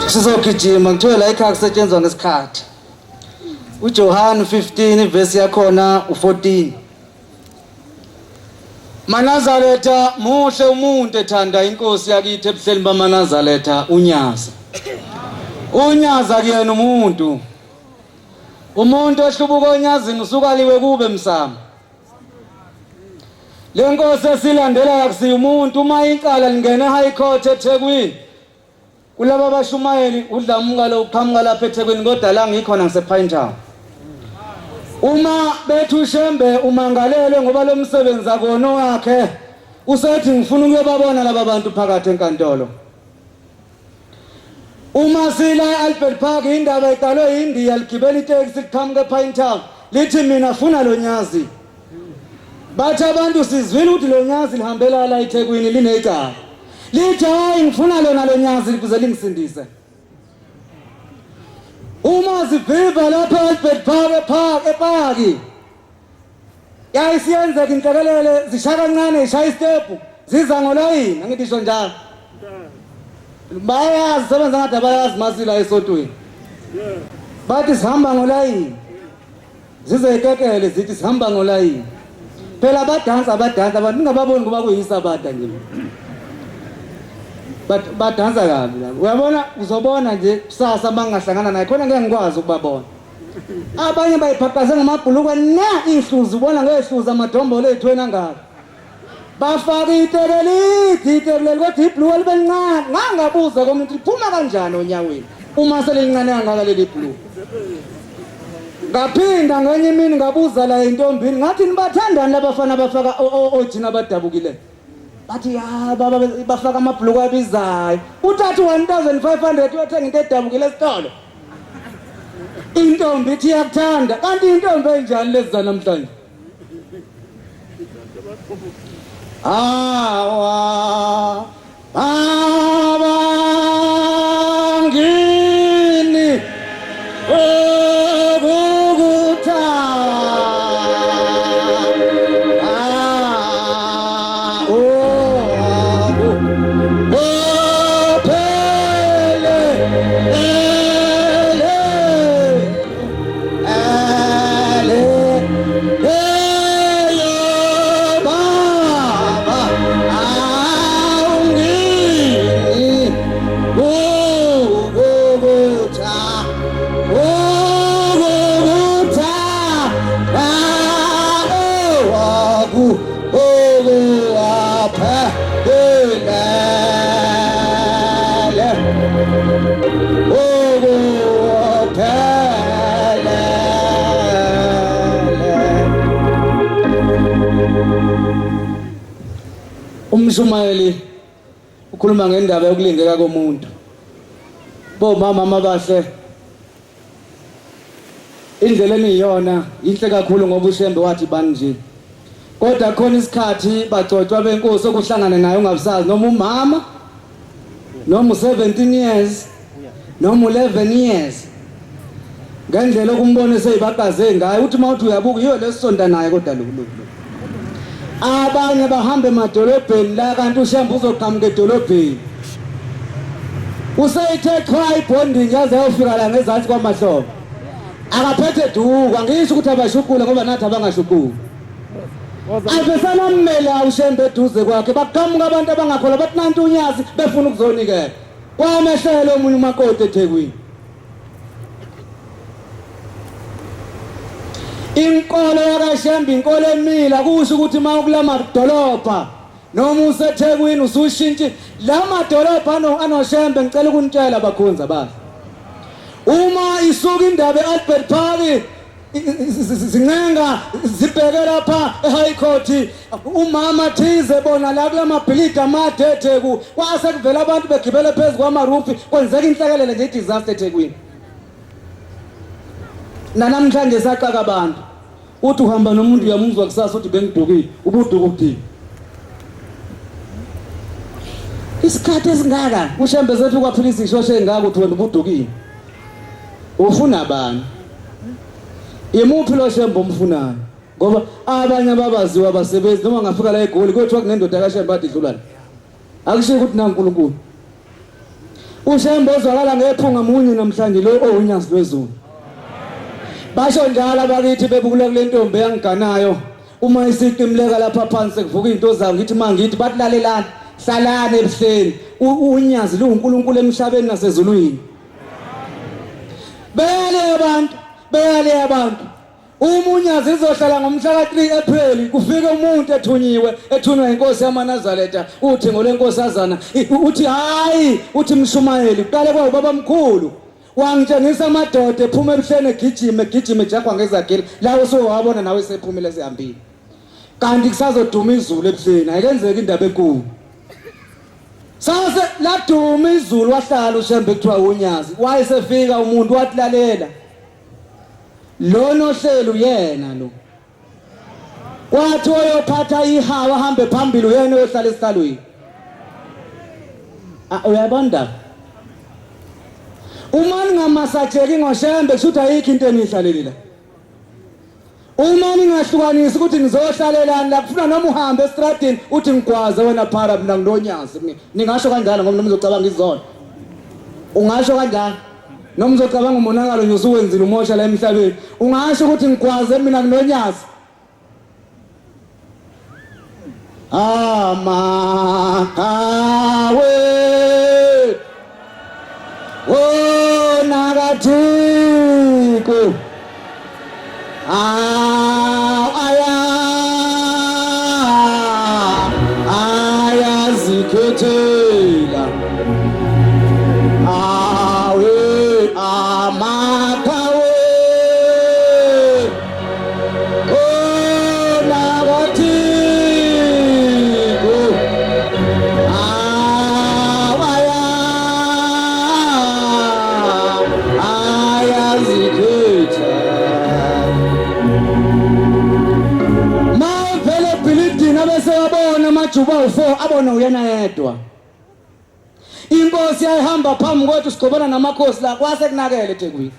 Sizogijima ngithola ikhaya kusetshenzwa ngesikhathi. uJohn 15 ivesi yakhona u14. Manazaretha muhle umuntu ethanda inkosi yakithi ebuhleni bamaNazaretha unyaza. Unyaza kuyena umuntu. Umuntu ohlubuka onyazini usukaliwe kube msamo. Le nkosi esilandela yakusiya umuntu uma iqala lingena high court eThekwini. Kulaba bashumayeli udlamuka lo uqhamuka lapha eThekwini kodwa la ngikhona ngisePine Town. Uma bethu uShembe umangalele ngoba lo msebenzi akona wakhe usethi ngifuna ukuyobabona laba bantu phakathi enkantolo. Uma sila Albert Park indaba iqalwe iNdiya ligibela itaxi liqhamuka ePine Town lithi mina funa lo nyazi. Bathi abantu sizwile ukuthi lo nyazi lihambela la eThekwini linecala. Lithi hayi ngifuna lona lo nyazi ukuze lingisindise. Uma ziviva lapha Albert Park ePark. Yayisiyenzeka inhlekelele zishaya kancane ishaya istep ziza ngolayini angitisho njalo. Bayazi sebenza ngathi abayazi masila esotweni. Bathi sihamba ngolayini. Zize ikekele zithi sihamba ngolayini. Phela abadansa abantu ningababoni ngoba kuyisabata nje. Badansa kabi la. Uyabona uzobona nje kusasa bangahlangana naye khona ngeke ngikwazi ukubabona. Abanye bayiphaqaze ngamabhulukwe na ihluzi ubona ngehluzi amadombolo ethwena ngalo. Bafaka itekeleli kwathi iblue libencane ngangabuza komuntu liphuma kanjani onyaweni uma selincane kangaka leli blue. Ngaphinda ngenye imini ngabuza la intombini ngathi nibathandani labafana abafaka ojina abadabukile. Bathi ya baba bafaka amabhuluku abizayo. Uthatha 1500 uyothenga into edabukile esitolo. Intombi ithi iyakuthanda kanti intombi enjani lezi namhlanje. Awa abangini Umshumayeli ukhuluma ngendaba yokulingeka komuntu. Bomama abahle indlela eniyona inhle kakhulu ngoba uShembe wathi bani nje. Kodwa khona isikhathi bagcotshwa benkosi okuhlangana naye ungabusazi noma umama noma 17 years noma 11 years. Ngendlela okumbona eseyibaqaze ngayo uthi mawuthi uyabuka yiyo lesonda naye kodwa lo. Abanye bahambe emadolobheni la kanti uShembe uzoqhamuka edolobheni. Useyithe qha ibonding yaze yofika la ngezansi kwamahlobo. Akaphethe duku angisho ukuthi abashukule ngoba nathi abangashukuli. Abesana mmela uShembe eduze kwakhe baqhamuka abantu abangakhola bathi nanti unyazi befuna ukuzonikela. Kwamehlelo omunye umakoti eThekwini. Inkolo yakaShembe inkolo emila kusho ukuthi mawukulama dolopha noma useThekwini usushintshe la madolopha anoShembe ngicela ukunitshela abakhonza bathi uma isuka indaba eAlbert Park zincenga zibheke lapha eHigh Court umama thize bona la kulamabhilidi amade eTheku kwase kuvela abantu begibele phezulu kwamarufi kwenzeka inhlekelele nje disaster eThekwini. Namhlanje saqaka abantu uthi uhamba nomuntu uyamuzwa kusasa uthi bengidukile ubuduku ukuthini isikhathi esingaka uShembe zethu kwaphilisa ishoshe engaka uthi wena ubudukile ufuna abantu imuphi lo Shembe omfunayo ngoba abanye ababaziwa abasebenzi noma ngafika la eGoli kwethu kunendoda kaShembe athi idlulana akushiye ukuthi naNkulunkulu uShembe ozwakala ngephunga munye namhlanje lo owunyazi lwezulu. Basho njalo abakithi bebukule kule ntombi yangiganayo uma isiqimleka lapha phansi kuvuka into zayo ngithi mangithi bathi lalelani hlalane ebuhleni unyazi luNkulunkulu emhlabeni nasezulwini. Beyale abantu umunyazi izohlala ngomhla ka3 April kufike umuntu ethunywa inkosi yamaNazaretha uthi ngolenkosazana uthi hayi uthi Mshumayeli uqale kwa ubaba mkhulu wangitshengisa amadoda ephuma ebuhleni egijime ejagwa ngezagila la usowabona nawe sephumile sihambile kanti kusazoduma izulu ebuhleni ayikenzeki indaba enkulu sase laduma izulu wahlala uShembe kuthiwa unyazi wayesefika umuntu wathi lalela lo nohlelo yena lo kwathi oyophatha ihawa ahambe phambili uyena oyohlala esihlalweni uyabona uma ningamasajeki ngoShembe kushuthi ayikho into enihlaleli la uma ningahlukanisi ukuthi ngizohlalelani la kufuna noma uhambe estradini uthi ngigwaze wena phara mina nginonyazi ningasho kanjalo ngoba noma uzocabanga izona ungasho kanjalo noma uzocabanga umonakalo nje usuwenzile umosha la emhlabeni ungasho ukuthi ngigwaze mina nginonyazi hawe nagathiko ayazikhethela amakawe nagathiko Juba u4 abona uyena yedwa inkosi ayihamba phambi kwethu sigobana namakhosi la kwase kunakele eThekwini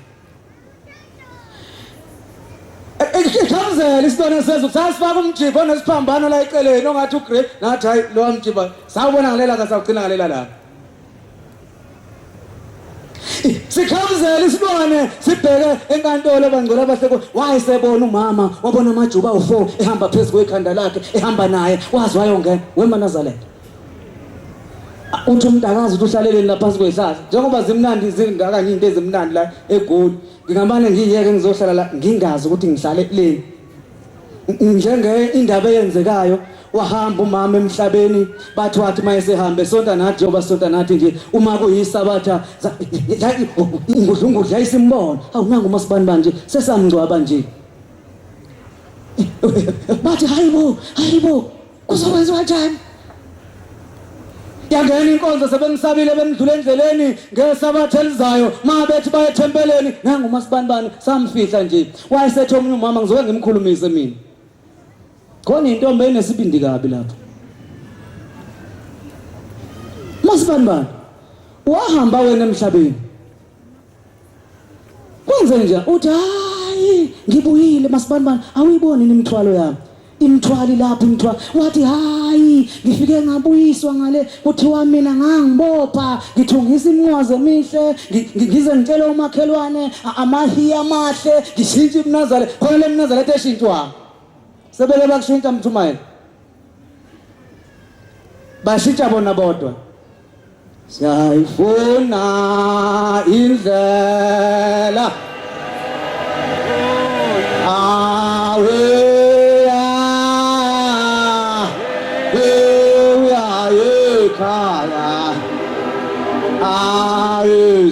ikhamzela isibone senzo sasifaka umjibo onesiphambano la eceleni ongathi uGrey nathi hayi lo amjiba sawubona ngalela kasagcina ngalela la sikhamzela isibone sibheke enkantolo bangcola abahleko wayesebona umama wabona amajuba u4 ehamba phezulu kwekhanda lakhe ehamba naye wazi wayongena weManazaretha uthi umntakazi uthi uhlaleleni lapha phansi kwehlahla njengoba zimnandi zingaka into ezimnandi la eGoli ngingamane ngiyeke ngizohlala la ngingazi ukuthi ngihlale leni njenge indaba eyenzekayo wahamba umama emhlabeni bathi wathi mayesehambe sonta nathi yoba sonta nathi nje uma kuyisabatha ingudlungudla isimbona awunanga umasibani banje sesamngcwaba nje bathi hayibo kuzokwenziwa kanjani yangena inkonzo sebengisabile bemdlula endleleni ngesabatha elizayo mabethi baye ethempeleni nangu masibanibani samfihla nje wayesethi omunye umama ngizoke ngimkhulumise mina khona intombi enesibindi kabi lapho masibanibani wahamba wena emhlabeni kwenze nje uthi hayi ngibuyile masibanibani awuyiboni imithwalo yami imthwali lapho imthwali wathi hayi ngifike ngabuyiswa ngale kuthiwa mina ngangibopha ngithungisa imnqwazi emihle ngize ngitshele umakhelwane amahiya amahle ngishintshe imnazale khona le mnazale eshintshwa sebele bakushintsha mthumayela bashintsha bona bodwa siyayifuna indlela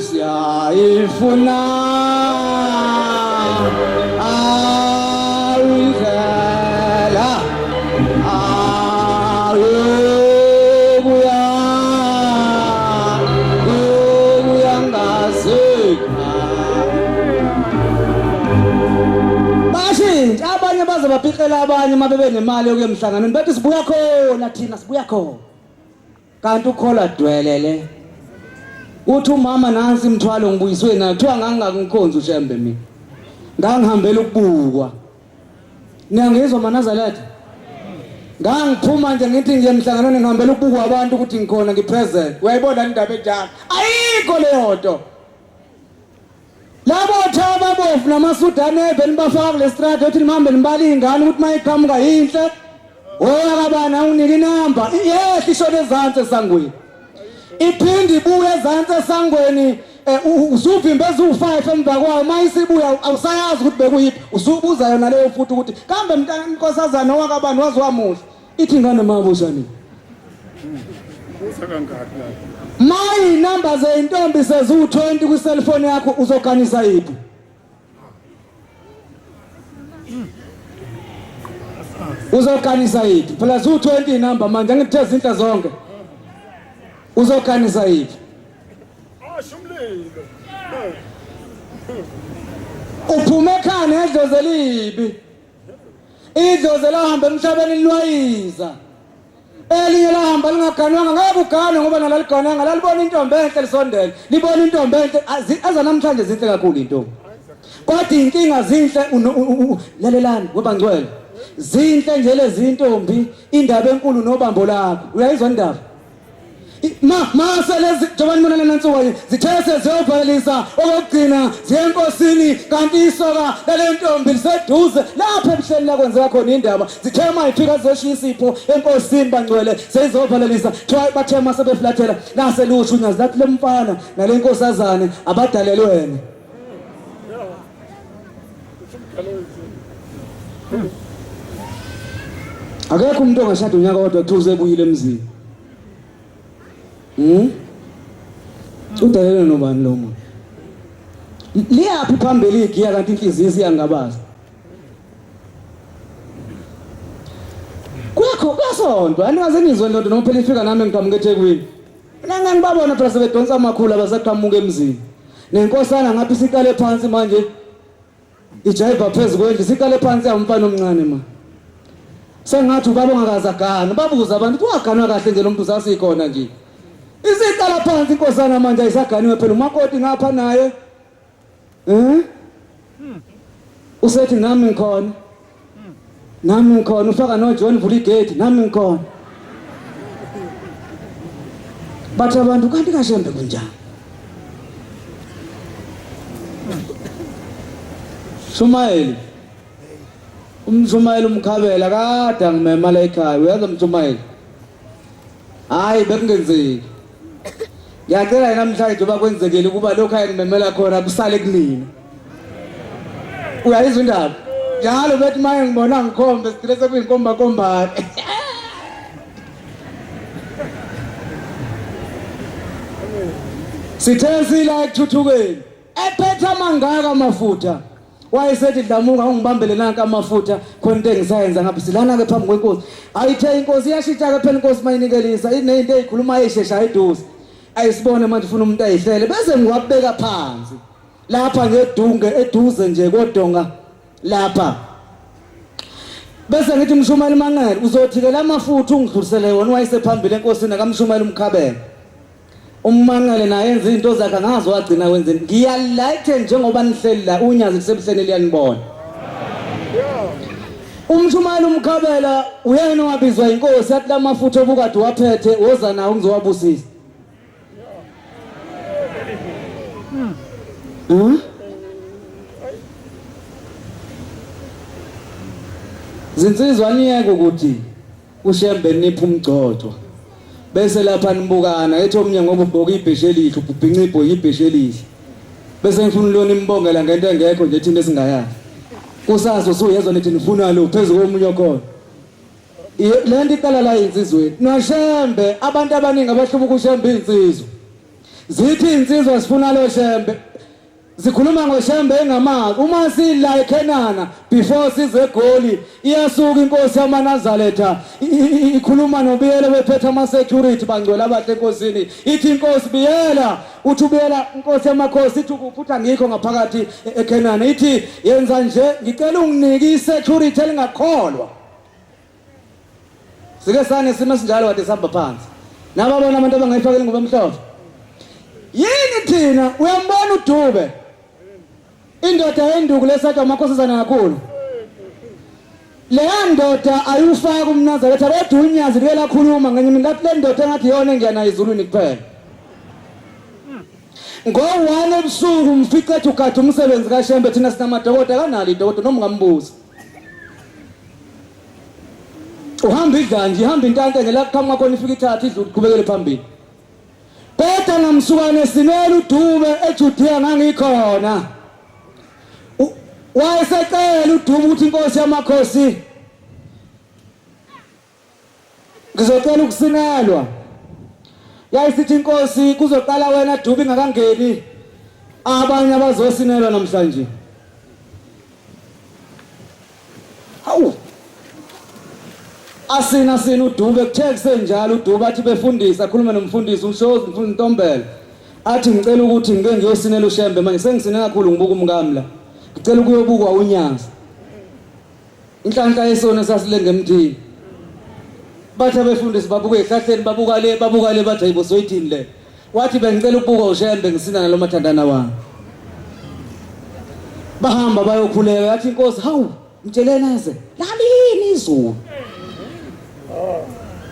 siyayifuna indlela yobuya ngazika bashintsha abanye baze baphikela abanye uma bebe nemali yokuya emhlanganweni bethi sibuya khona thina sibuya khona kanti ukholwa dwelele uthi umama nansi imthwalo ngibuyiswe nayo kuthiwa ngangingakunkonzi ushembe mina ngangihambela ukubukwa niyangizwa manazalathi ngangiphuma nje ngithi ngiye emhlanganweni ngihambela ukubukwa abantu ukuthi ngikhona ngipresent uyayibona indaba enjalo ayikho leyo nto labo thaba bofu namasudane eveni bafaka kule strata uthi nihambe nibali ingane ukuthi mayiqhamuka yinhle oyakabana unginike inamba yehle ishone ezantsi esangweni iphindi ibuye ezantsi esangweni usuvimbe ezu5 emva kwayo mayisibuya awusayazi ukuthi bekuyiphi usubuza yona leyo futhi ukuthi kambe mntana inkosazana owakabani waziwamuhle ithi ngane mabusha nini usakangaka mayi number zeintombi sezu20 ku cellphone yakho uzoganisa yiphi uzoganisa yiphi phela zu20 number manje ngithe izinto zonke uzoganisa yiphi ashumlilo uphume ekhane edloze libi idloze lahamba emhlabeni liwayiza elinye lahamba lingaganwanga ngabe ugane ngoba nalaliganwanga lalibona intombi enhle lisondele libona intombi enhle aza namhlanje zinhle kakhulu intombi kodwa inkinga zinhle lalelani ngoba ngcwele zinhle nje lezi intombi indaba enkulu nobambo lakho uyayizwa indaba maselezi jobani mina nansuku zithese ziyobhalisa okugcina ziyenkosini kanti isoka lalentombi liseduze lapha ebuhleni la kwenzeka khona indaba zithema ifika zoshiya isipho enkosini bangcwele seyizobhalisa thiwa bathema sebeflathela naselusho unyazi lathi lemfana nalenkosazane abadalelwe wena akekho umuntu ongashada unyaka kodwa kuthiwa ebuyile emzini udalelwe nobani lo muntu liyaphi phambili igiya kanti inhliziyo iyangabaza kuyasondwa andingaze ngizwe ndoda noma phela ifika nami ngiqhamuke eThekwini mina ngibabona phela sebedonsa amakhulu abasaqhamuka emzini nenkosana ngathi siqale phansi manje ijayiva phezulu kwendlu siqale phansi yamfana omncane ma sengathi ubaba ongakazagana babuza abantu kuwaganwa kahle nje lo muntu sasikhona nje isiqala phansi inkosana manje ayisaganiwe phela umakoti ngapha naye usethi nami ngikhona ufaka no John vula igate nami ngikhona bathi abantu kanti kashembe kunjani Shumayeli umshumayeli umkhabela kade ngimema la ekhaya uyazi umshumayeli hayi bekungenzeki ngiyacela yena namhlanje njengoba kwenzekile ukuba lokho ayengimemela khona kusale kunina uyayizwa indaba njalo bethi maye ngibona ngikhombe sikhile sekuyinkomba kombani sithe sila ekuthuthukeni ephethe amangaka amafutha wayesethi Dlamuka ungibambele nanka amafutha khona into engisayenza ngapha silana ke phambi kwenkosi ayithe inkosi iyashitsha ke phela inkosi mayinikelisa inezinto ezikhuluma ayishesha ayiduze ayisibone manje ufuna umuntu ayihlele bese ngiwabeka phansi lapha ngedunge eduze nje kodonga lapha bese ngithi Mshumayeli Mangele uzothikela amafutha ungidlulisele wona wayesephambili enkosini kaMshumayeli Mkhabela uMangele naye yenza izinto zakhe ngazo wagcina wenzeni ngiyalayithe njengoba nihleli la unyazi lisebuhleni liyanibona uMshumayeli Mkhabela uyena wabizwa inkosi athi lamafutha obukade waphethe woza nawo ngizowabusisa Zinsizwa niyeke ukuthi uShembe nipha umgcotho bese lapha nibukana ethi omnye ngoba ubhoka ibheshe elihle ubhincipho ibheshe elihle bese ngifuna lo nimbongela ngento engekho nje thina esingayazi kusazo suyezwa nithi nifuna lo phezulu komunye khona lento iqala la insizweni noShembe abantu abaningi abahlubuka kuShembe insizwa zithi insizwa sifuna lo Shembe zikhuluma ngoShembe engamazi uma sila eKenana before size eGoli iyasuka inkosi yamaNazaretha ikhuluma nobiyele bephethe ama security bangcwele abahle enkosini ithi inkosi biyela uthi ubiyela inkosi yamakhosi ithi ukuphutha ngikho ngaphakathi eKenana ithi yenza nje ngicela unginike isecurity elingakholwa sike sane simo sinjalo kade sihamba phansi nababona abantu abangayifakeli ngoba emhlophe yini thina uyambona uDube indoda yenduku lesathi amakhosazana kakhulu leya ndoda ayufaka umNazaretha kodwa unyazi liyela khuluma ngenye ngathi le ndoda engathi yona engiyana izulwini kuphela ngo-1 ebusuku umfica ethi ugada umsebenzi kaShembe thina sinamadokoda kanalo idokoda noma ungambuza uhamba idlanje ihamba intanta ngela kuqhamuka khona ifika ithatha idlu uqhubekele phambili kodwa ngamsukane sinela uDube eJudiya ngangikhona wayesecela uDube ukuthi inkosi yamakhosi ngizocela ukusinelwa yayisithi inkosi kuzoqala wena Dube ingakangeni abanye abazosinelwa namhlanje hawu asina uDube kuthe kusenjalo uDube athi befundisa akhuluma nomfundisi uMshozi mfundisi Ntombela athi ngicela ukuthi ngike ngiyosinela uShembe manje sengisine kakhulu ngibuka umngamla ngicela ukuyobukwa unyazi inhlanhla yesona sasilenge emthini bathi abefundisi babuka ehlahleni babuka le bathi hayibo soyithini le wathi bengicela ukubuka uShembe ngisina nalo mathandana wami bahamba bayokhuleka athi inkosi hawu mtshelene eze lalini izulu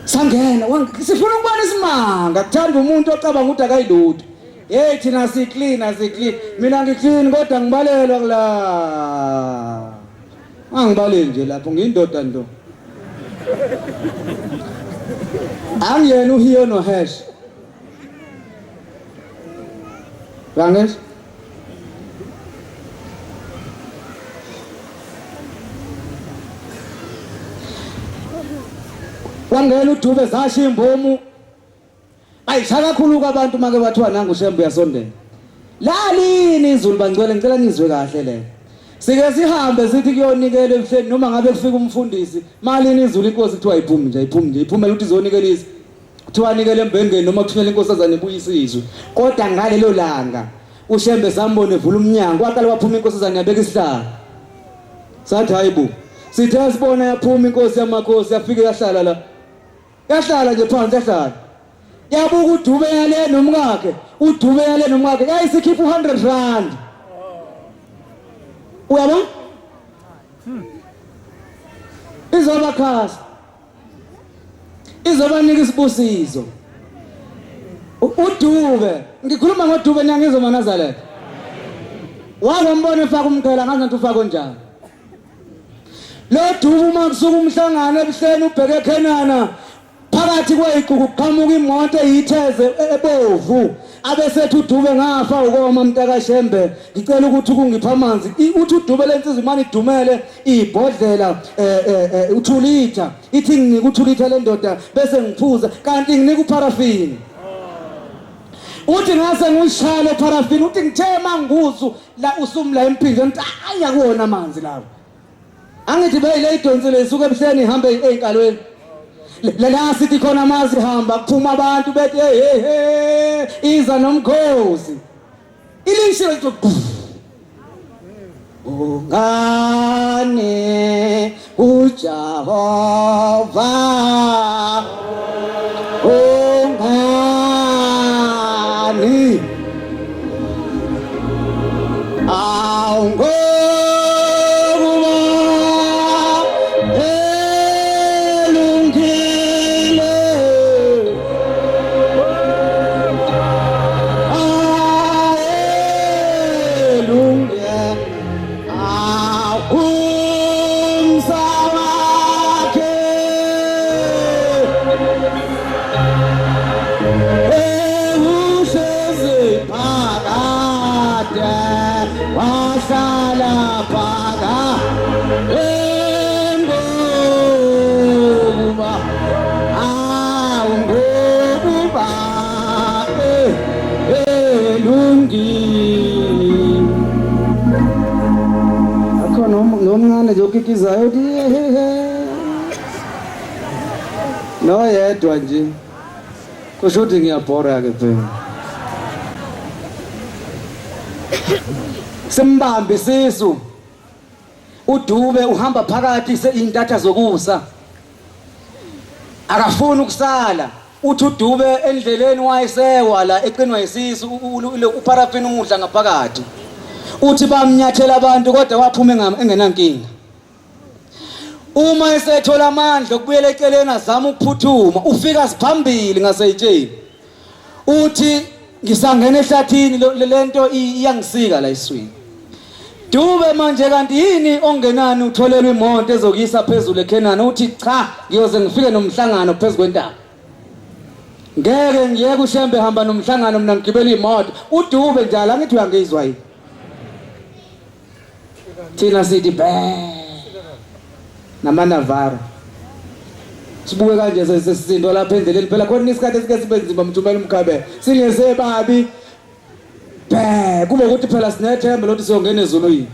sangena sifuna ukubona isimanga kuthanda umuntu ocabanga ukuthi akayilutho hey thina siclean mina ngiclean kodwa ngibalelwa kula angibaleli nje lapho ngiyindoda ndo angiyena uhiyo no hash bangesh wangena uDube zasha imbomu ayishaka kakhulu abantu make bathiwa nangu uShembe uyasondela lalini izulu bangcwele ngicela nizwe kahle le sike sihambe sithi kuyonikela emhleni noma ngabe kufika umfundisi malini izulu inkosi kuthiwa iphumi nje iphumela ukuthi izonikelisa kuthiwa nikele embengeni noma kuthumela inkosazana ibuyisizwe kodwa ngalelo langa uShembe sambone evula umnyango waqala waphuma inkosazana yabeka isihlalo sathi hayibo sithe sibona yaphuma inkosi yamakhosi yafike yahlala la yahlala nje phansi yahlala yabuka uDube yale nomkakhe uDube yale nomkakhe yayisikhipha 100 rand uyabona izobakhasa izobanika isibusizo uDube ngikhuluma ngoDube nangizoma Nazaretha wazombona efaka umqhela ngathi ufaka konjani lo Dube uma kusuka umhlangano ebuhleni ubheke eKenana phakathi kweyigugu kuqhamuka imoto eyitheze ebovu abesethi uDube ngafa ukoma mntaka Shembe ngicela ukuthi kungipha amanzi uthi uDube lensizwe imani idumele ibhodlela u2 liter ithi nginika u2 liter le ndoda bese ngiphuza kanti nginika uparafini uthi ngase ngishale parafini uthi ngithe manguzu la usumla emphinjeni uthi hayi akuwona amanzi lawo angithi beyile idonsile isuke ebuhleni ihambe einkalweni la sithi khona amazi hamba kuphuma abantu bethi hey iza nomkhosi ilishilo lithi ungane uJehova ungani nomncane nje ukikizayo uthi no yedwa nje kusho ukuthi ngiyabhora ke phela simbambe sisu uDube uhamba phakathi intatha zokusa akafuni ukusala uthi uDube endleleni wayesewa la eqinwa isisu uparafini umudla ngaphakathi uthi bamnyathela abantu kodwa waphuma engenankinga uma esethola amandla okubuyela eceleni azama ukuphuthuma ufika siphambili ngaseyitsheni uthi ngisangena ehlathini lento iyangisika la iswini Dube manje kanti yini ongenani utholelwe imoto ezokuyisa phezulu eKenani uthi cha ngiyoze ngifike nomhlangano phezulu kwentaba ngeke ngiyeke uShembe hamba nomhlangano mina ngigibela imoto uDube njalo angithi uyangizwa yini thina sithi namanavara sibuke kanje sesizindo lapha endleleni phela khona isikhathi esike sibe nzima mthumela umkhabe singeze babi kube ukuthi phela sinethembe lokuthi siyongena ezulwini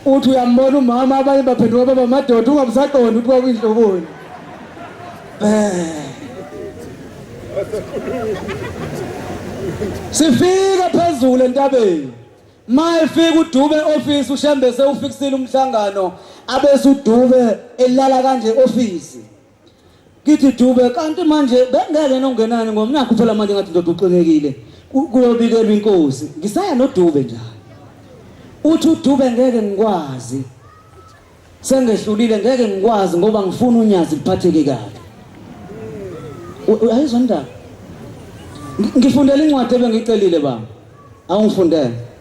uthi uyambona umama abanye baphenduka baba madoda ungamsaqondi ukuthi kwakuyinhloboni sifika phezulu entabeni mayefika uDube office uShembe sewufikisile umhlangano abese uDube elala kanje office kithi Dube kanti manje bengeke nongenani ngomnyaka phela manje ngathi ndoda uqinekile kuyobikelwa inkosi ngisaya noDube njalo uthi uDube ngeke ngikwazi sengehlulile ngeke ngikwazi ngoba ngifuna unyazi liphatheke kahle ayizwa ndaba ngifundela incwadi ebengicelile baba awungifundele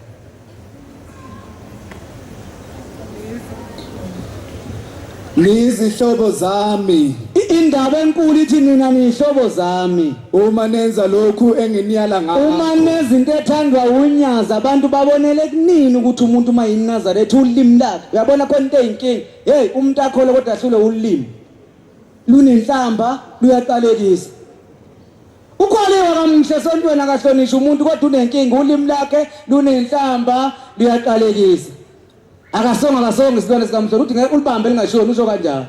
Nizihlobo zami indaba enkulu ithi nina nihlobo zami uma nenza lokhu enginiyala ngakho uma nezinto ethandwa unyaza abantu babonele kunini ukuthi umuntu uma yiNazaretha ulimi lakhe uyabona khona into eyinkingi hey umuntu akhole kodwa ahlule ulimi lunenhlamba luyaqalekisa ukholiwe kamhle sontweni akahlonishwa umuntu kodwa unenkingi ulimi lakhe lunenhlamba luyaqalekisa akasonga isilwane sikamhlolo uthi ngeke ulibambe lingashoni usho kanjani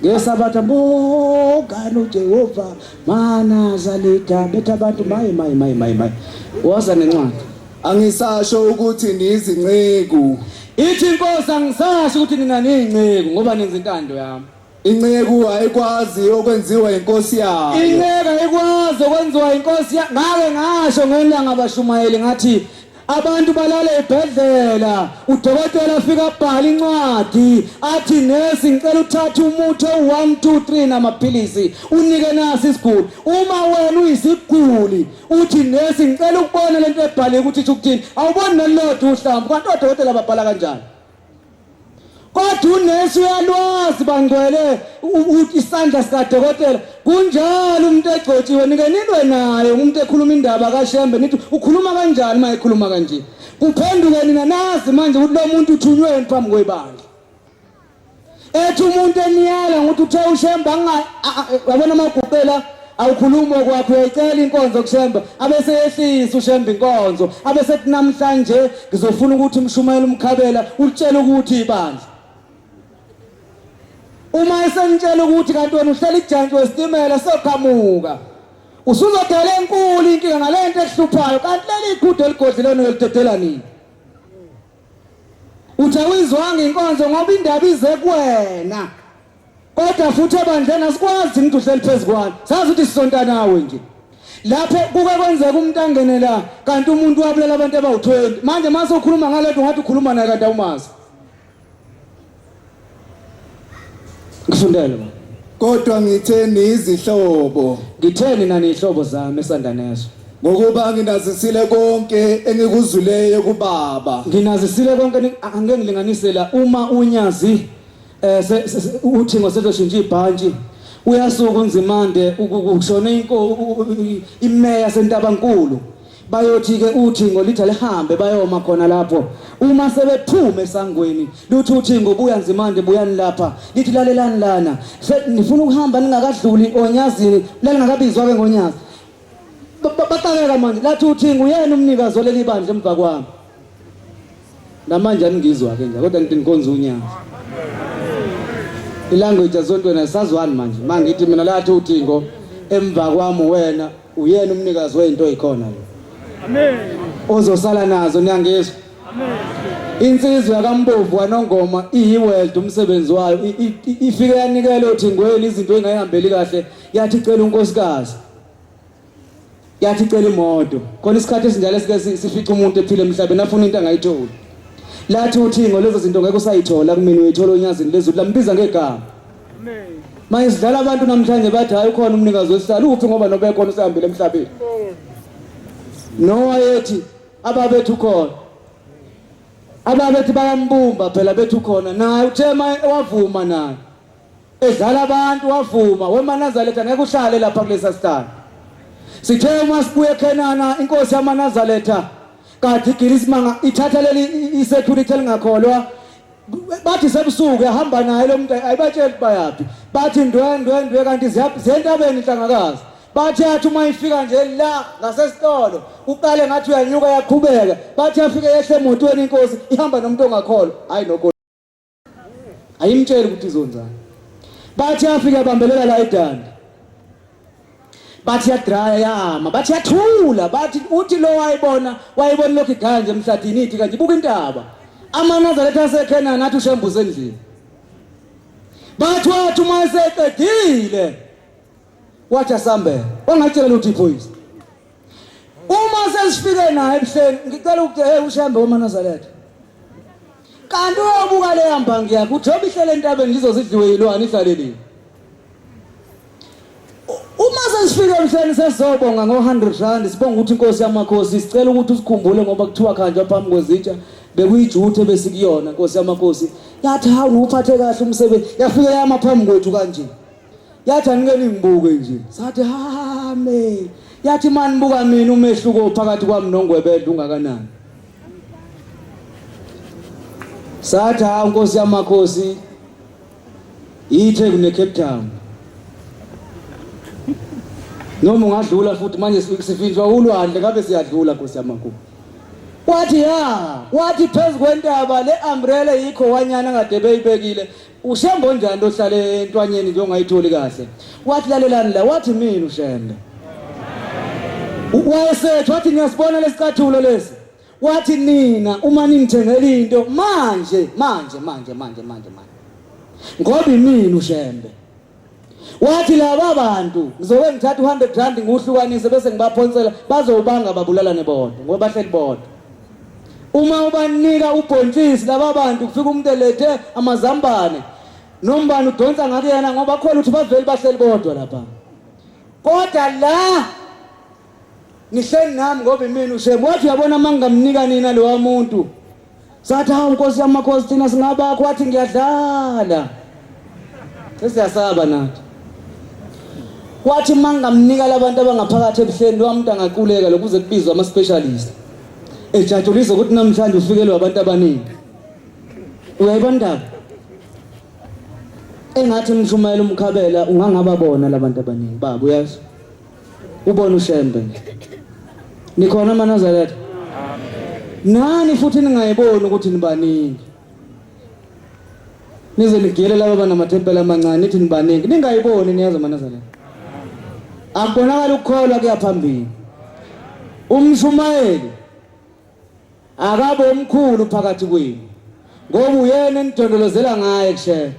ngesabatha bogalo Jehova maNazaretha betha abantu mayi woza nencwadi angisasho ukuthi nizinceku ithi inkosi angisasho ukuthi nina niyinceku ngoba nenza intando yami inceku ayikwazi okwenziwa inkosi yayo inceku ayikwazi okwenziwa inkosi yayo ngake ngasho ngelanga abashumayeli ngathi abantu balala ebhedlela udokotela afika abhala incwadi athi nesi ngicela uthathe umuthi o1 2 3 namaphilisi unike nasi isiguli uma wena uyisiguli uthi nesi ngicela ukubona lento ebhaliwe ukuthi ithi ukuthini awuboni nalodwa uhlamba kanti odokotela babhala kanjani kodwa unesi uyalwazi bangcwele isandla sikadokotela kunjalo umuntu egcotshiwe nike nilwe naye umuntu ekhuluma indaba kaShembe nithi ukhuluma kanjani uma ekhuluma kanje kuphenduke nina nazi manje ukuthi lo muntu uthunywe phambi kwebandla ethi umuntu eniyala ukuthi uthe uShembe yabona amagubhela awukhuluma kwakho uyayicela inkonzo kushemba abese yehlisa ushemba inkonzo abese namhlanje ngizofuna ukuthi umshumayela umkhabela ulitshela ukuthi ibandla uma esenitshela ukuthi kanti wena uhlala ijantshi wesitimela soqhamuka usuzodela enkulu inkinga ngalento ekuhluphayo kanti leli iqhude eligodlelene elidedela nini uthawizwanga inkonzo ngoba indaba ize kuwena kodwa futhi ebandleni asikwazi ukuthi uhleli phezukwani sazi ukuthi sisonta nawe nje lapho kuke kwenzeka umuntu angene la kanti umuntu wabulela abantu abawu20 manje mase ukhuluma ngalento ngathi ukhuluma naye kanti awumazi ngifundele kodwa ngitheni izihlobo ngitheni nani ihlobo zami esandaneso ngokuba nginazisile konke engikuzwileyo kubaba nginazisile konke angeke ngilinganise la uma unyazi uthi ngosezoshintsha ibhantshi uyasuka unzimande ukushona imeya sentabankulu bayothi ke uthi ngolitha lihambe bayoma khona lapho uma sebephume esangweni luthi uthi ngobuya nzimande buyani lapha lithi lalelani lana nifuna ukuhamba ningakadluli onyazini lalingakabizwa ke ngonyazi batakeka manje lathi uthi nguyena umnikazi oleli bandla emva kwami namanje angizwa ke nje kodwa ngithi nkonzo unyazi ilanguage azontweni asazwani manje ngithi mina lathi uthingo emva kwami wena uyena umnikazi weinto ezikhona lo Amen. Ozosala nazo niyangizwa Amen. insizwe yakambovu wanongoma iyiweld umsebenzi wayo ifike yanikela uthingweni izinto engayihambeli kahle yathi cela unkosikazi yathi cela imoto khona isikhathi esinjalo esike sifica umuntu ephile emhlabeni afuna into angayitholi lathi uthingo lezo zinto ngeke usayithola kumina uyithola onyazini lezulu lambiza ngegama Amen. manje sidlala abantu namhlanje bathi hayi ukhona umnikazi wesihlalo uphi ngoba nobe khona usihambile emhlabeni Noah yethi ababethu khona ababethi bayambumba phela bethu khona naye uthema wavuma naye edlala abantu wavuma weManazaretha ngeke uhlale lapha kulesa sitani sithe uma sibuye eKenana inkosi yaManazaretha kathi iGirismanga ithatha leli isecurity elingakholwa bathi sebusuku yahamba naye lo muntu ayibatsheli bayapi bathi ndwendwe kanti ziyentabeni inhlangakazi bathi athi uma ifika nje la ngasesitolo uqale ngathi uyanyuka yaqhubeka bathi afike yehle emotweni inkosi ihamba nomuntu ongakholwa hayi nokho ayimtsheli ukuthi izonzana bathi afike bambelela la eDanda bathi yadraya yama bathi yathula bathi uthi lo wayibona lokho iganje emhlathini ithi kanje buka intaba aManazaretha aseKenana nathi ushembuze endlini bathi wathi uma eseqedile wathi asambe ongatshela ukuthi iphoyisa uma sesifike naye ebuhleni ngicela ukuthi ushambe weManazaretha kanti uyobuka le yambangi yakho ujobe ihlele entabeni lizozidliwe yilwane ihlalelini uma sesifike ebuhleni sesizobonga ngo100 sibonga ukuthi inkosi yamakhosi sicela ukuthi usikhumbule ngoba kuthiwa khanjwa phambi kwezitsha bekuyijuthe besikuyona inkosi yamakhosi yathi hawu uphathe kahle umsebenzi yafike yama phambi kwethu kanje yathi anike ningibuke nje sathi hame yathi mani buka mina umehluko phakathi kwami noNgwebedla ungakanani sathi ha inkosi yamakhosi ithe kune Cape Town noma ungadlula futhi manje sifinjwa ulwandle ngabe siyadlula inkosi yamakhosi wathi phezukwentaba le umbrella yikho wanyana ngade beyibekile ushembo njani ohlale entwanyeni nje ongayitholi kahle wathi lalelani la wathi mina ushembe wayesethi wathi ngiyasibona lesicathulo lesi wathi nina uma ningithengela into manje ngoba imina ushembe wathi laba bantu ngizoke ngithatha 100 rand ngihlukanise bese ngibaphonsela bazobanga babulalane bodwa ngoba bahleli bodwa uma ubanika ubhontshisi laba bantu kufika umuntu elethe amazambane nombani udonsa ngakuyena ngoba khona uthi baveli bahleli bodwa lapha kodwa la nihleli nami ngoba imini ushembe wathi uyabona mangingamnika nina lo muntu sathi hawu inkosi yamakhosi thina singabakho wathi ngiyadlala sesiyasaba nathi wathi mangingamnika labantu abangaphakathi ebuhleni lo muntu angaquleka lokuze kubizwe ama specialist ejatshulisa ukuthi namhlanje ufikelwe abantu abaningi uyayibona ndaba engathi ngishumayela umkhabela ungangababona labantu abaningi baba uyazi ubona uShembe nikhona maNazaretha nani futhi ningayiboni ukuthi nibaningi nize nigele laba banamathempela amancane nithi nibaningi ningayiboni niyazi maNazaretha akubonakala ukukholwa kuyaphambili umshumayeli akabe omkhulu phakathi kwenu ngoba uyena enidondolozela ngaye kushe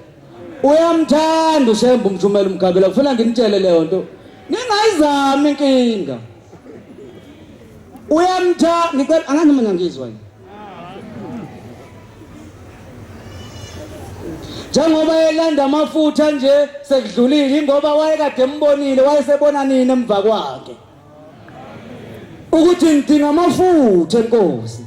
uyamthanda uShembe umshumayeli umkhabela kufanele nginitshele leyo nto ningayizami inkinga uyamthanda ngicela angani mina ngizwa yini njengoba elanda amafutha nje sekudlulile ingoba wayekade embonile wayesebona nini emva kwakhe ukuthi ngidinga amafutha enkosi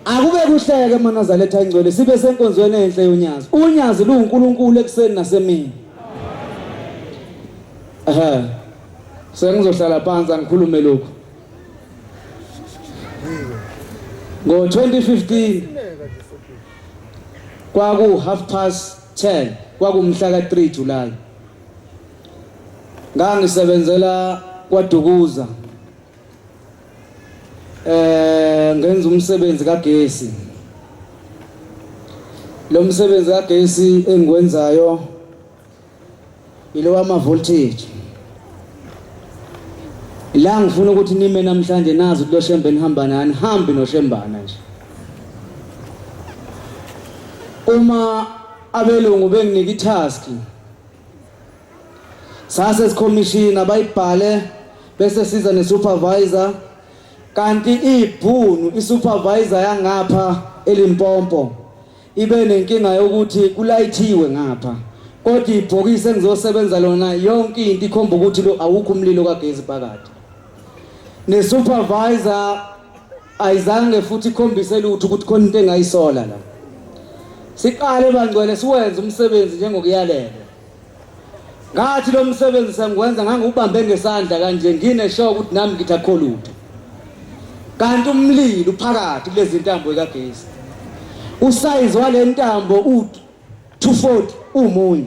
akube kuhleke maNazaretha ingcwele sibe senkonzweni enhle yonyazi unyazi luNkulunkulu ekseni nasemini sengizohlala phansi angikhulume lokho ngo 2015 kwaku 10:30 kwakumhla ka3 July ngangisebenzela kwaDukuza ngenza umsebenzi kagesi lo msebenzi kagesi engikwenzayo ilo wama voltage la ngifuna ukuthi nime namhlanje nazi ukuthi lo Shembe nihamba nani hambi noShembana nje uma abelungu benginika itask sase sikhomishina abayibhale bese siza nesupervisor kanti ibhunu isupervisor yangapha eLimpopo ibe nenkinga yokuthi kulayithiwe ngapha kodwa ibhokisi engizosebenza lona yonke into ikhomba ukuthi lo awukho umlilo kagesi phakathi nesupervisor ayizange futhi ikhombise lutho ukuthi khona into engayisola la siqale bangcwele siwenza umsebenzi njengokuyalela ngathi lo msebenzi sengikwenza ngangubambe ngesandla kanje ngine show ukuthi nami ngithakho lutho kanti umlilo phakathi kulezi ntambo kagesi usize wale ntambo u240 umunye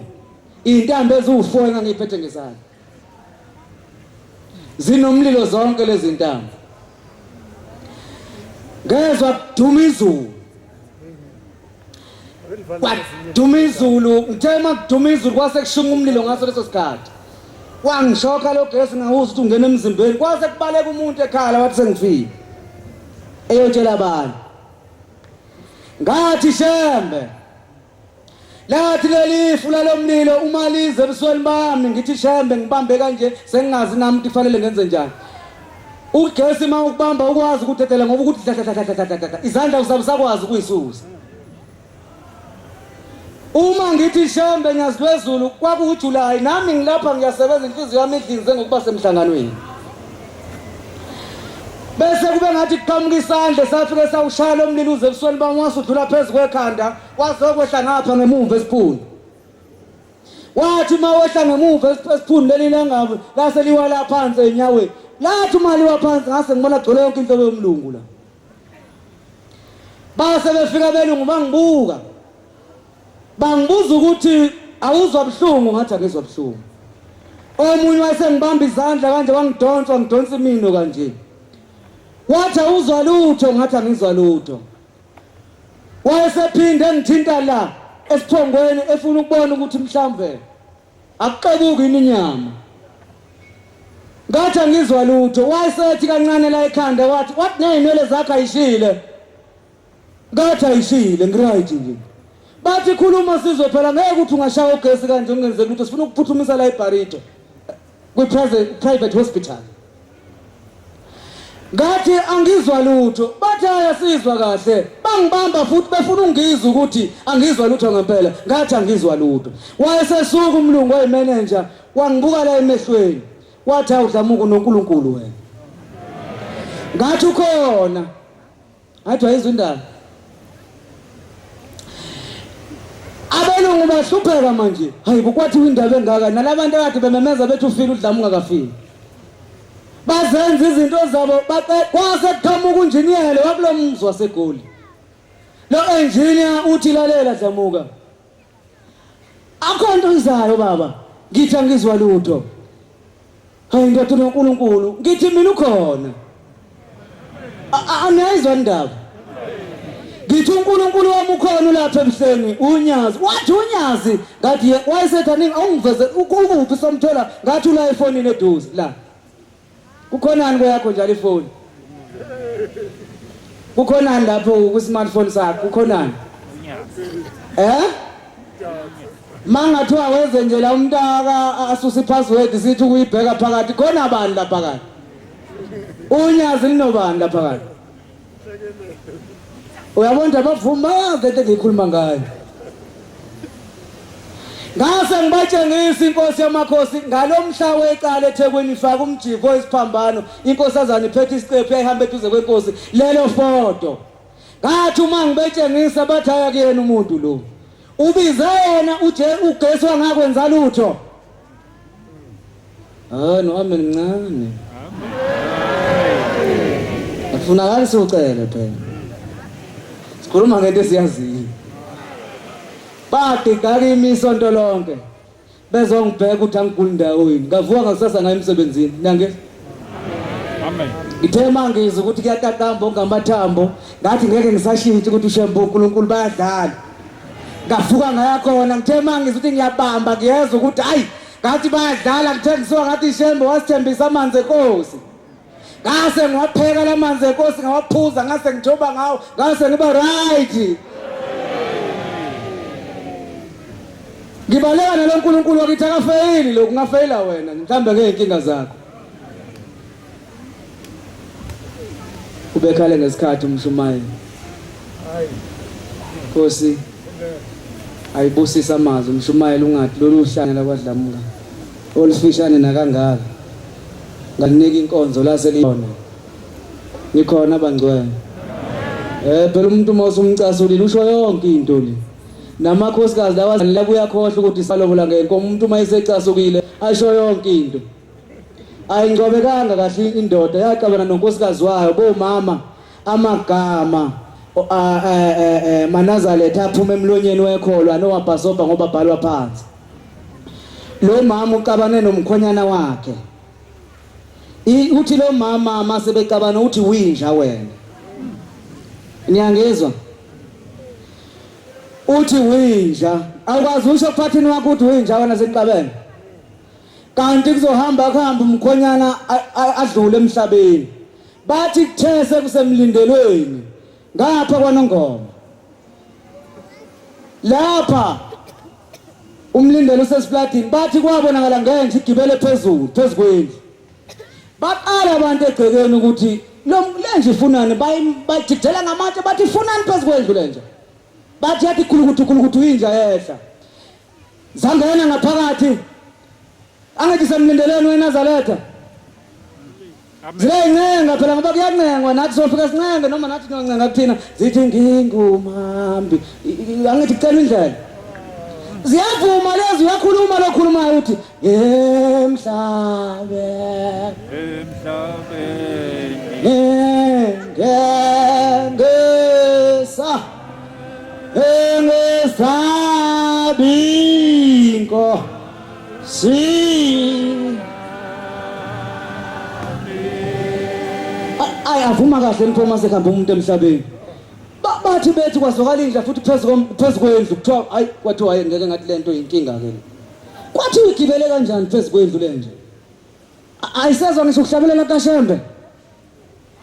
intambo ezu4 engangiphethe ngesandla zinomlilo zonke lezi ntambo ngezwe kuduma izulu kwaduma izulu ngithema kuduma izulu kwase kushunga umlilo ngaso leso sikhathi wangishoka lo gesi ngawuza ukuthi ungena emzimbeni kwase kubaleka umuntu ekhala wathi sengifile eyotshela abantu ngathi Shembe lathi lelifu lalomlilo uma lize ebusweni bami ngithi Shembe ngibambe kanje sengingazi nami ukuthi kufanele ngenze njani ugesi mawukubamba ukwazi ukuthethela ngoba ukuthi izandla usabusakwazi ukuyisusa uma ngithi Shembe nyaziphezulu kwakuJuly nami ngilapha ngiyasebenza inhliziyo yami idlinze ngokuba semhlanganweni bese kube ngathi kuqhamuka isandla safike sawushaya lo mlilo uze ebusweni bami wasudlula phezulu kwekhanda wazokwehla ngapha ngemuva esiphuni wathi mawehla ngemuva esiphuni leli langabe lase liwala phansi enyaweni lathi mali waphansi ngase ngibona gcwele yonke into yomlungu la base befika belungu bangibuka bangibuza ukuthi awuzwa buhlungu ngathi angizwa buhlungu omunye wayesengibamba izandla kanje wangidonsa imino kanje wathi awuzwa lutho ngathi angizwa lutho wayesephinde ngithinta la esiphongweni efuna ukubona ukuthi mhlambe akuqebuki inyama ngathi angizwa lutho wayesethi kancane la ekhanda wathi nezinwele zakhe ayishile ngathi ayishile ngiright nje bathi khuluma sizwe phela ngeke ukuthi ungashaya ugesi kanje ungenze lutho sifuna ukuphuthumisa la eBarito private hospital ngathi angizwa lutho bathi ayasizwa kahle bangibamba futhi befuna ungizwa ukuthi angizwa lutho ngempela ngathi angizwa lutho wayesesuka umlungu oyimanager wangibuka la emehlweni wathi awudlamuka noNkulunkulu wena ngathi ukhona ngathi wayizwa indaba abelungu bahlupheka manje hayibo kwathi indaba engaka nalabantu akade bememeza bethi ufile udlamuka kafile bazenza izinto zabo kwase kuqhamuka unjiniyele wakulo mzi waseGoli lo engineer uthi lalela Dlamuka akho into izayo baba ngithi angizwa lutho hayi ndoda uNkulunkulu ngithi mina ukhona anezwa indaba ngithi uNkulunkulu wami ukhona lapha emhleni unyazi wathi unyazi ngathi wayesethani awungiveze ukuphi somthola ngathi ula iPhone eduze la kukhonani kweyakho njalo iPhone kukhonani lapho ku smartphone sakho kukhonani mangathiwa wenze nje la umntaka asusa ipassword sithi ukuyibheka phakathi khona abantu lapha phakathi unyazi linobani lapha phakathi uyabona abavuma vele ngikhuluma ngayo ngase ngibatshengisa inkosi yamakhosi ngalomhla weqala eThekwini ifaka umjivo isiphambano inkosazana iphethe isiqephu yayihamba eduze kwenkosi lelo foto ngathi uma ngibetshengisa bathi ayakuyena umuntu lo ubize yena ugeswa ngakwenza lutho nowami mncane afunakala siucele phela sikhuluma ngento esiyaziyo bagigaka imisonto lonke bezongibheka ukuthi angiguli ndaweni ngavuka ngakusasa ngayo emsebenzini nyange amen ngithe mangizwe ukuthi kuyaqaqamba ongamathambo ngathi ngeke ngisashintshe ukuthi ushembu uNkulunkulu bayadlala ngavuka ngayakhona ngithe mangizwe ukuthi ngiyabamba ngiyezwa ukuthi hayi ngathi bayadlala ngithe ngisuka ngathi ishembu wasithembisa amanzi enkosi ngase ngiwapheka lamanzi enkosi ngawaphuza ngase ngithoba ngawo ngase ngiba right ngibaleka nalo uNkulunkulu wakithi akafeyili lokhu ngafeyila wena mhlambe ngeenkinga zakho ubekhale ngesikhathi umshumayeli hayi Nkosi ayibusisa amazwi umshumayeli ungathi lolu hlanya lakwaDlamuka olufishane nakangaka ngalinika inkonzo laseliyona nikhona abangcwele phela umuntu mawusumcasulile usho yonke into le namakhosikazi lawazani labuya khohle ukuthi salobola ngenkomo umuntu mayisecasukile asho yonke into ayingcobekanga kahle indoda yaqabana nonkosikazi wayo bomama amagama Manazaletha aphuma emlonyeni wekholwa nowabhasoba ngoba bhalwa phansi lo mama uqabane nomkhonyana wakhe uthi lo mama masebecabana uthi winja wena niyangezwa uthi winja akwazi usho kuphathini wakho uthi winja wena seqabene kanti kuzohamba kuhamba umkhonyana adlule emhlabeni bathi kuthese kusemlindelweni ngapha kwaNongoma lapha umlindelo usesiplatini bathi kwabonakala ngenje igibele phezulu phezukwendlu baqala abantu egcekeni ukuthi lo lenje ifunani bayijikela ngamatshe bathi ifunani phezukwendlu lenje bathi yathi khulukuthi uyinja yehla zangena ngaphakathi angithi semlindelweni weNazaretha zilencenga phela ngoba kuyancengwa nathi sofika sincenge noma nathi noncenga kuthina zithi ngingumhambi angithi kucela indlela ziyavuma lezi uyakhuluma lokhulumayo uthi ngengesa engesabinko avuma kahle mphoma sekhamba umuntu emhlabeni bathi bethi kwazwakala indla futhi phezukwendlu kuthiwa hayi kwathiwa hayi ngeke ngathi lento inkinga ke kwathi igibele kanjani phezukwendlu lenje ayisezwa ngisho kuhlabelela kaShembe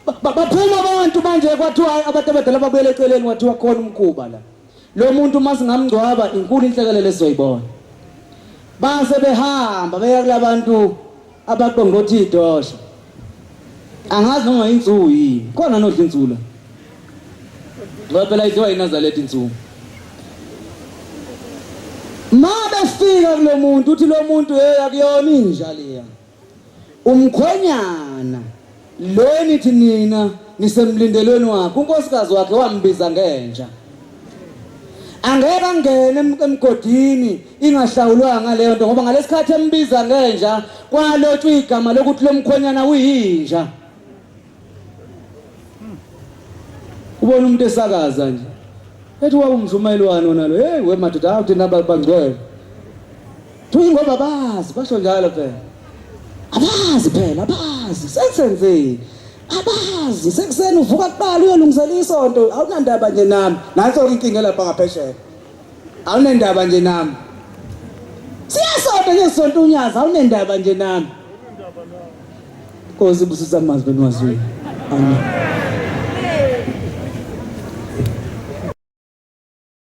baphuma abantu manje kwathiwa abantu abadala babuyele eceleni kwathiwa khona umkhuba la lo muntu masingamngcwaba inkulu inhlekelele esizoyibona base behamba beya kulabantu abaqongothi idosha angazi noma insuku yini khona nodla insula ngoba phela idliwa iNazaretha insuku mabefika kulo muntu uthi lo muntu akuyona inja leya umkhonyana lo nithi nina nisemlindelweni wakhe unkosikazi wakhe wambiza ngenja angeke angene emgodini ingahlawulwanga leyo nto ngoba ngalesikhathi embiza ngenja kwalotshwa igama lokuthi lo mkhonyana uyinja ubona umuntu esakaza nje ethi waba umshumayelwano nalo hey wemadoda awuthi nabangcwele thi ngoba bazi basho njalo phela abazi abazi phela abazi sensenzeni abazi sekuseni uvuka kuqala uyolungisela isonto awunandaba nje nami nanso inkinga lapha ngaphesheya awunendaba nje nami siyasonto ngesonto unyaza awunendaba nje nami Nkosi busisa amazwi benwazweni amen